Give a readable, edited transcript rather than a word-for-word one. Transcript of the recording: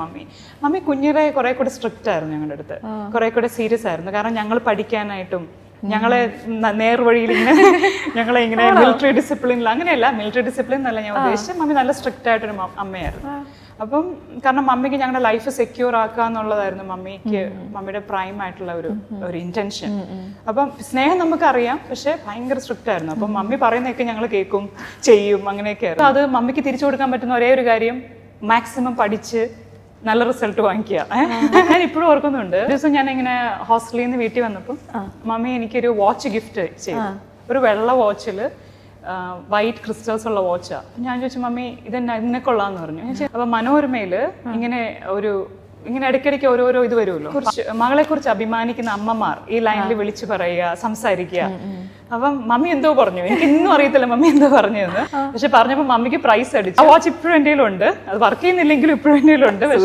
Mummy കുഞ്ഞിലെ കുറെ കൂടെ സ്ട്രിക്റ്റ് ആയിരുന്നു ഞങ്ങളുടെ അടുത്ത്, കുറെ കൂടെ സീരിയസ് ആയിരുന്നു. കാരണം ഞങ്ങൾ പഠിക്കാനായിട്ടും ഞങ്ങളെ നേർവഴിയിൽ ഇങ്ങനെ ഞങ്ങളെ ഇങ്ങനെ മിലിറ്ററി ഡിസിപ്ലിനിൽ, അങ്ങനെയല്ല മിലിറ്ററി ഡിസിപ്ലിൻ എന്നല്ല ഞാൻ ഉദ്ദേശിച്ചത്, മമ്മി നല്ല സ്ട്രിക്റ്റ് ആയിട്ടൊരു അമ്മയായിരുന്നു. അപ്പം കാരണം മമ്മിക്ക് ഞങ്ങളുടെ ലൈഫ് സെക്യൂർ ആക്കുക എന്നുള്ളതായിരുന്നു മമ്മിയുടെ പ്രൈം ആയിട്ടുള്ള ഒരു ഇന്റൻഷൻ. അപ്പം സ്നേഹം നമുക്കറിയാം, പക്ഷെ ഭയങ്കര സ്ട്രിക്റ്റ് ആയിരുന്നു. അപ്പം മമ്മി പറയുന്നതൊക്കെ ഞങ്ങൾ കേൾക്കും, ചെയ്യും, അങ്ങനെയൊക്കെ ആയിരുന്നു. അത് മമ്മിക്ക് തിരിച്ചു കൊടുക്കാൻ പറ്റുന്ന ഒരേ ഒരു കാര്യം, മാക്സിമം പഠിച്ച് നല്ല റിസൾട്ട് വാങ്ങിക്കുക. ഞാൻ ഇപ്പോഴും ഓർക്കുന്നുണ്ട്, ഒരു ദിവസം ഞാൻ ഇങ്ങനെ ഹോസ്റ്റലിൽ നിന്ന് വീട്ടിൽ വന്നപ്പോൾ മമ്മി എനിക്കൊരു വാച്ച് ഗിഫ്റ്റ് ചെയ്തു. ഒരു വെള്ള വാച്ചിൽ വൈറ്റ് ക്രിസ്റ്റൽസ് ഉള്ള വാച്ചാ. ഞാൻ ചോദിച്ചു, മമ്മി ഇതിനെ കൊള്ളാന്ന് പറഞ്ഞു. അപ്പൊ മനോരമയില് ഇങ്ങനെ ഇടയ്ക്കിടയ്ക്ക് ഓരോരോ ഇത് വരുമല്ലോ, മകളെ കുറിച്ച് അഭിമാനിക്കുന്ന അമ്മമാർ ഈ ലൈനിൽ വിളിച്ചു പറയുക, സംസാരിക്കുക. അപ്പം മമ്മി എന്തോ പറഞ്ഞു, എനിക്ക് ഇന്നും അറിയത്തില്ല മമ്മി എന്തോ പറഞ്ഞതെന്ന്. പക്ഷെ പറഞ്ഞപ്പോ മമ്മിക്ക് പ്രൈസ് അടിച്ചു. ആ വാച്ച് ഇപ്പോഴും എൻ്റെ കയ്യിലുണ്ട്, അത് വർക്ക് ചെയ്യുന്നില്ലെങ്കിലും ഇപ്പോഴും എൻ്റെ കയ്യിലുണ്ട്. പക്ഷെ